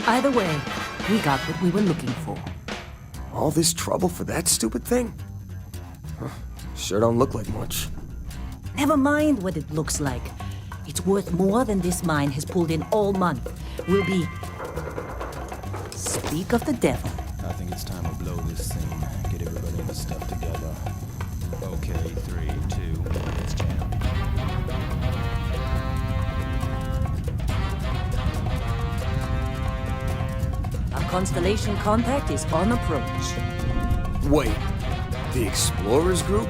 Either way, we got what we were looking for. All this trouble for that stupid thing? Huh, sure don't look like much. Never mind what it looks like. It's worth more than this mine has pulled in all month. We'll be... Speak of the devil. I think it's time to blow this thing. Get everybody in the stuff together. Okay, 3, 2, 1, let's jam. Our constellation contact is on approach. Wait, the Explorers group?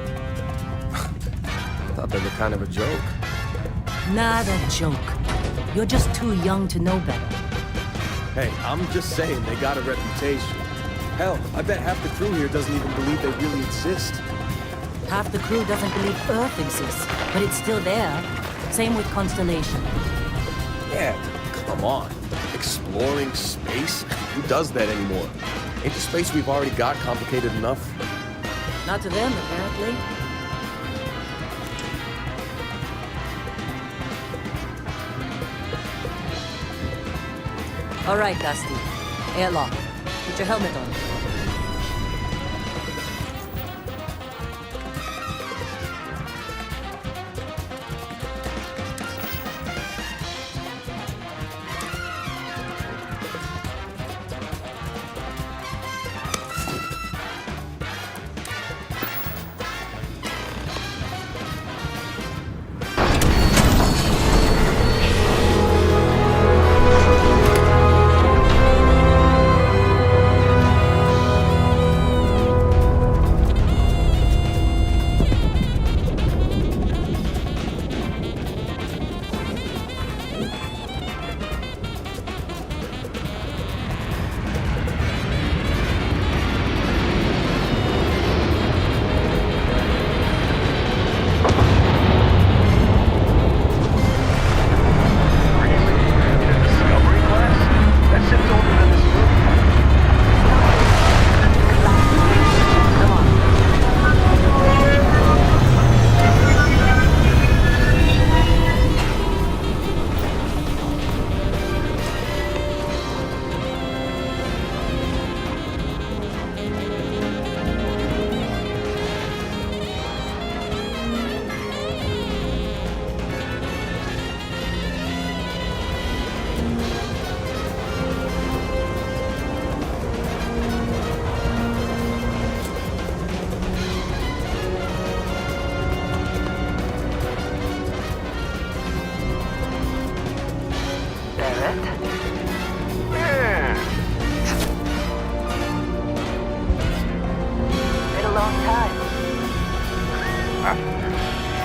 Thought they were kind of a joke. Not a joke. You're just too young to know better. Hey, I'm just saying they got a reputation. Hell, I bet half the crew here doesn't even believe they really exist. Half the crew doesn't believe Earth exists, but it's still there. Same with Constellation. Yeah, come on. Exploring space? Who does that anymore? Ain't the space we've already got complicated enough? Not to them, apparently. All right, Dusty. Airlock. Put your helmet on.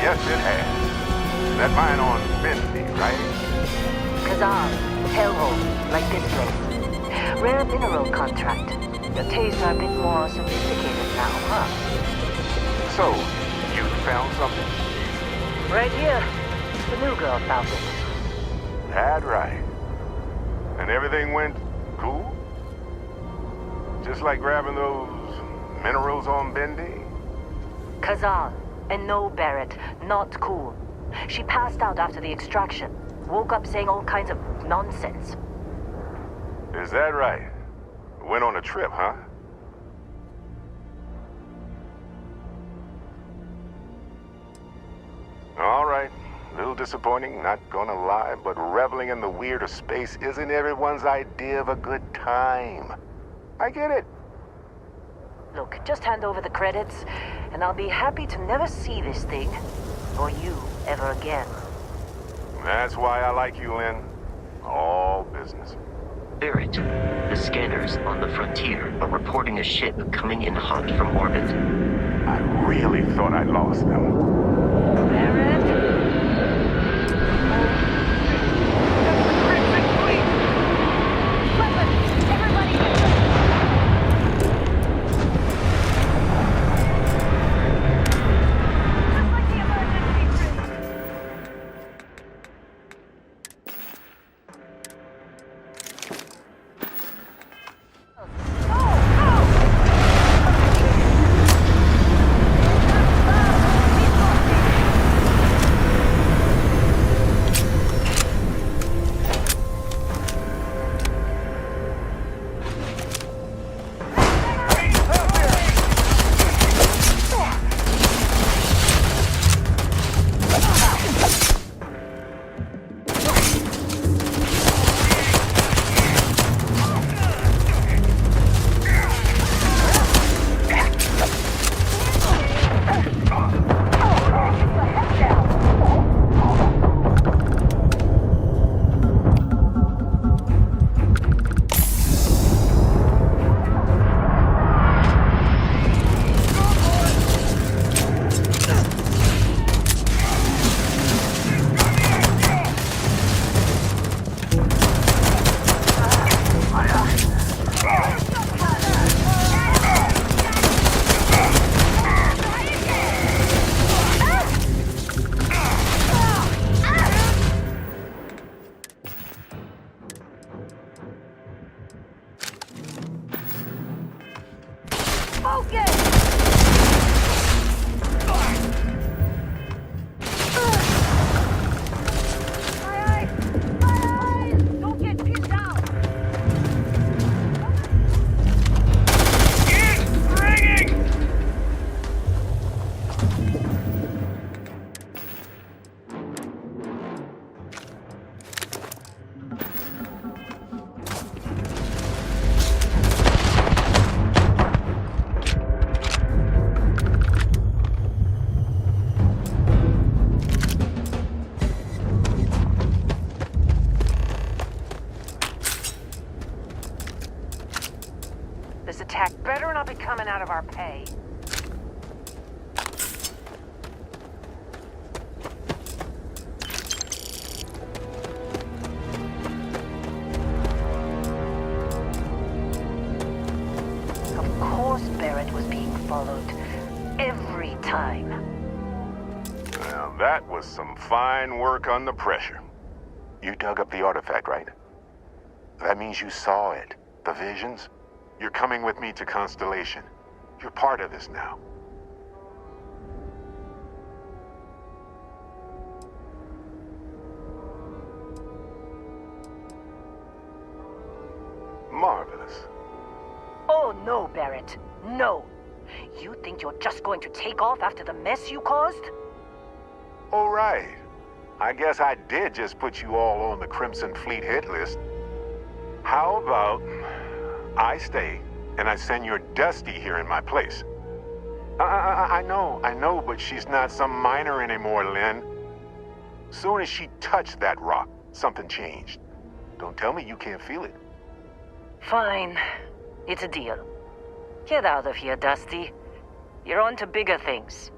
Yes, it has. That mine on Bentley, right? Kazan, hellhole, like this place. Rare mineral contract. Your tastes are a bit more sophisticated now, huh? So, you found something? Right here. The new girl found it. That right. And everything went cool? Just like grabbing those minerals on Bendy? Kazan. And no, Barrett, not cool. She passed out after the extraction. Woke up saying all kinds of nonsense. Is that right? Went on a trip, huh? All right. A little disappointing, not gonna lie, but reveling in the weird of space isn't everyone's idea of a good time. I get it. Look, just hand over the credits, and I'll be happy to never see this thing, or you, ever again. That's why I like you, Lynn. All business. Barrett, the scanners on the frontier are reporting a ship coming in hot from orbit. I really thought I lost them. Barrett? This attack better not be coming out of our pay. Of course Barrett was being followed. Every time. Well, that was some fine work under pressure. You dug up the artifact, right? That means you saw it. The visions? You're coming with me to Constellation. You're part of this now. Marvelous. Oh no, Barrett. No. You think you're just going to take off after the mess you caused? All right. I guess I did just put you all on the Crimson Fleet hit list. How about I stay and I send your Dusty here in my place? I know, but she's not some minor anymore, Lynn. Soon as she touched that rock, something changed. Don't tell me you can't feel it. Fine. It's a deal. Get out of here, Dusty. You're on to bigger things.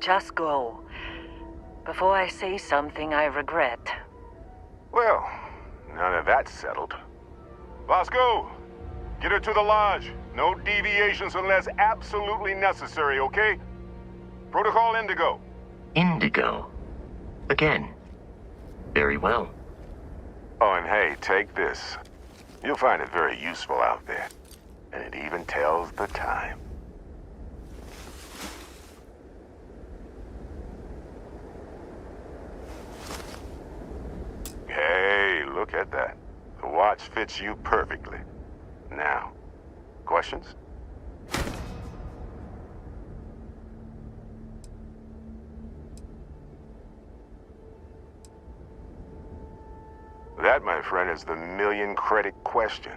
Just go. Before I say something I regret. Well, now that that's settled. Bosco, get her to the lodge. No deviations unless absolutely necessary, okay? Protocol Indigo. Indigo. Again. Very well. Oh, and hey, take this. You'll find it very useful out there. And it even tells the time. Hey, look at that. The watch fits you perfectly. Now, questions? That, my friend, is the million-credit question.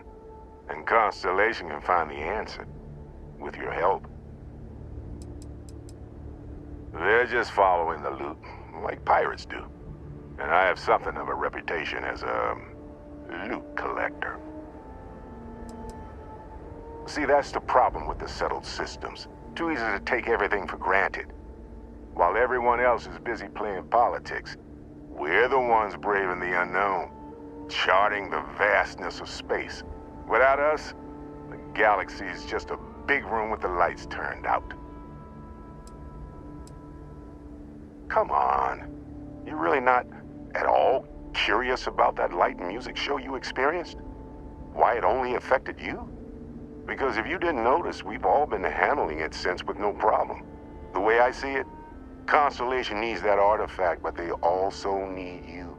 And Constellation can find the answer. With your help. They're just following the loot, like pirates do. And I have something of a reputation as a loot collector. See, that's the problem with the settled systems. Too easy to take everything for granted. While everyone else is busy playing politics, we're the ones braving the unknown, charting the vastness of space. Without us, the galaxy is just a big room with the lights turned out. Come on. You're really not at all curious about that light and music show you experienced? Why it only affected you? Because if you didn't notice, we've all been handling it since with no problem. The way I see it, Constellation needs that artifact, but they also need you.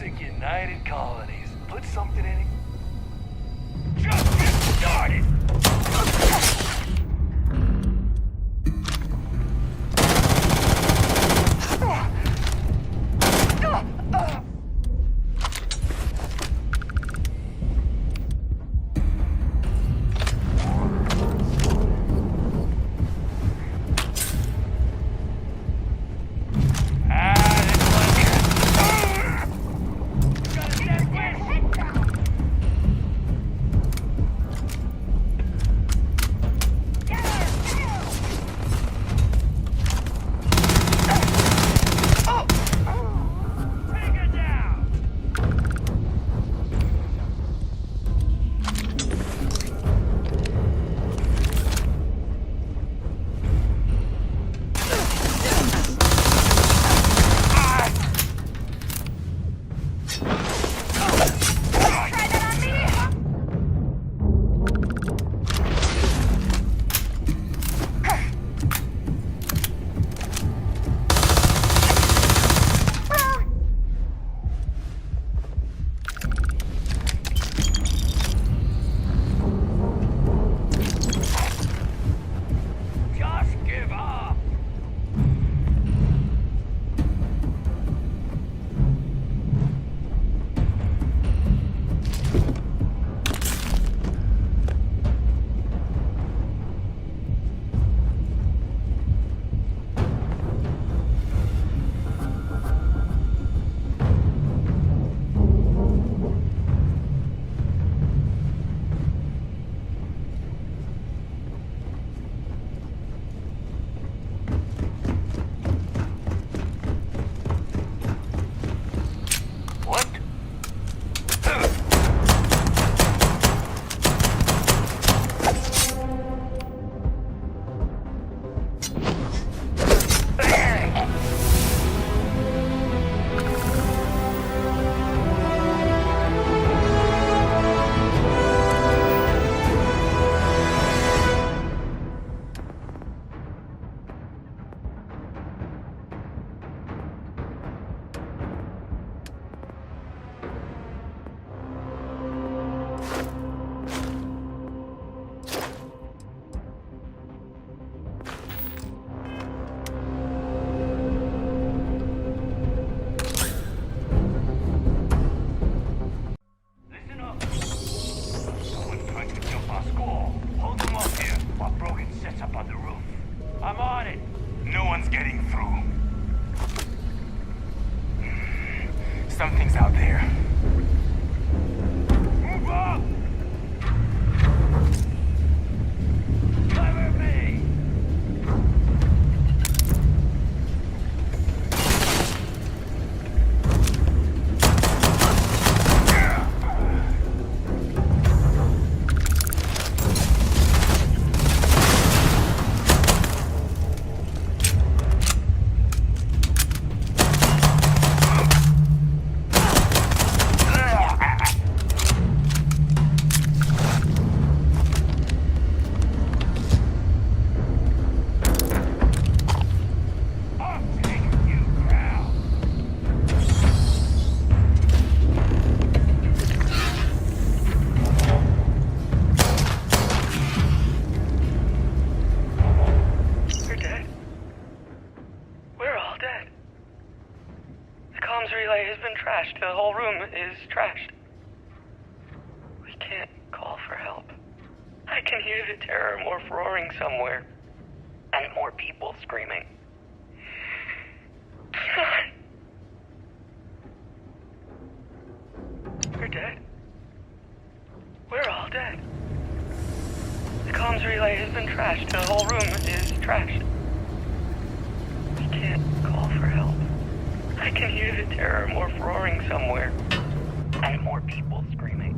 Classic United Colonies. Put something in it. Just get started! Something's out there. Move up! Cover me! The whole room is trashed. We can't call for help. I can hear the terror morph roaring somewhere. And more people screaming. We're dead. We're all dead. The comms relay has been trashed. The whole room is trashed. We can't call for help. I can hear the terror morph roaring somewhere. And more people screaming.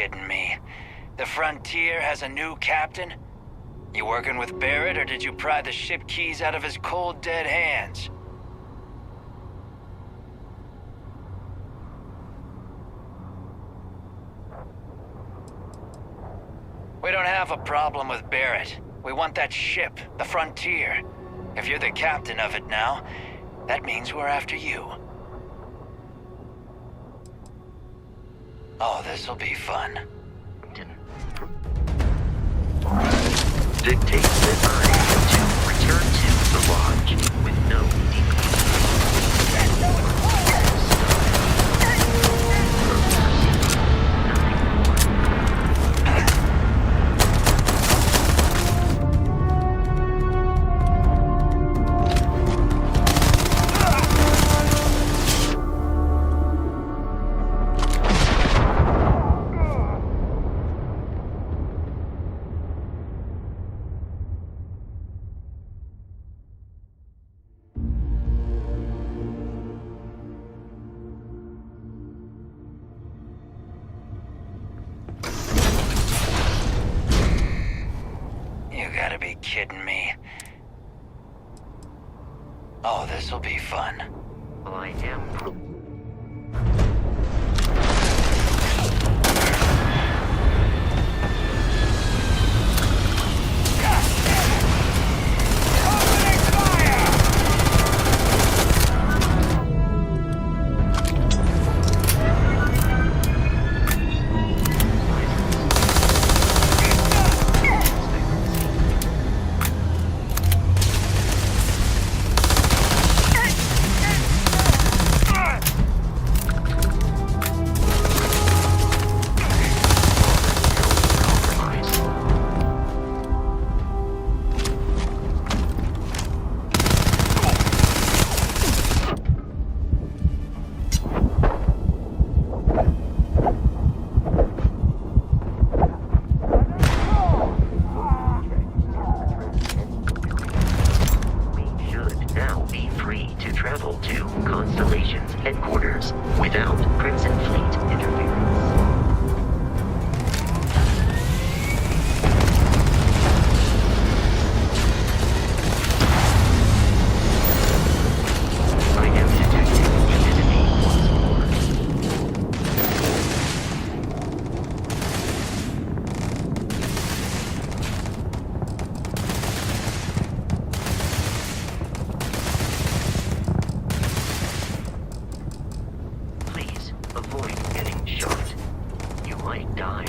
kidding me. The Frontier has a new captain? You working with Barrett, or did you pry the ship keys out of his cold, dead hands? We don't have a problem with Barrett. We want that ship, the Frontier. If you're the captain of it now, that means we're after you. Oh, this'll be fun. Dictates that I am to return to the lodge with no You gotta be kidding me. Oh, this'll be fun. I am headquarters without Crimson Fleet interference. I am detecting an enemy once more. Please avoid getting shot. You might die.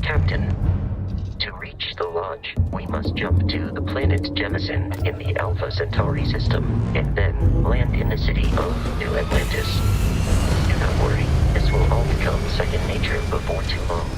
Captain, to reach the lodge, we must jump to the planet Jemison in the Alpha Centauri system, and then land in the city of New Atlantis. Do not worry, this will all become second nature before too long.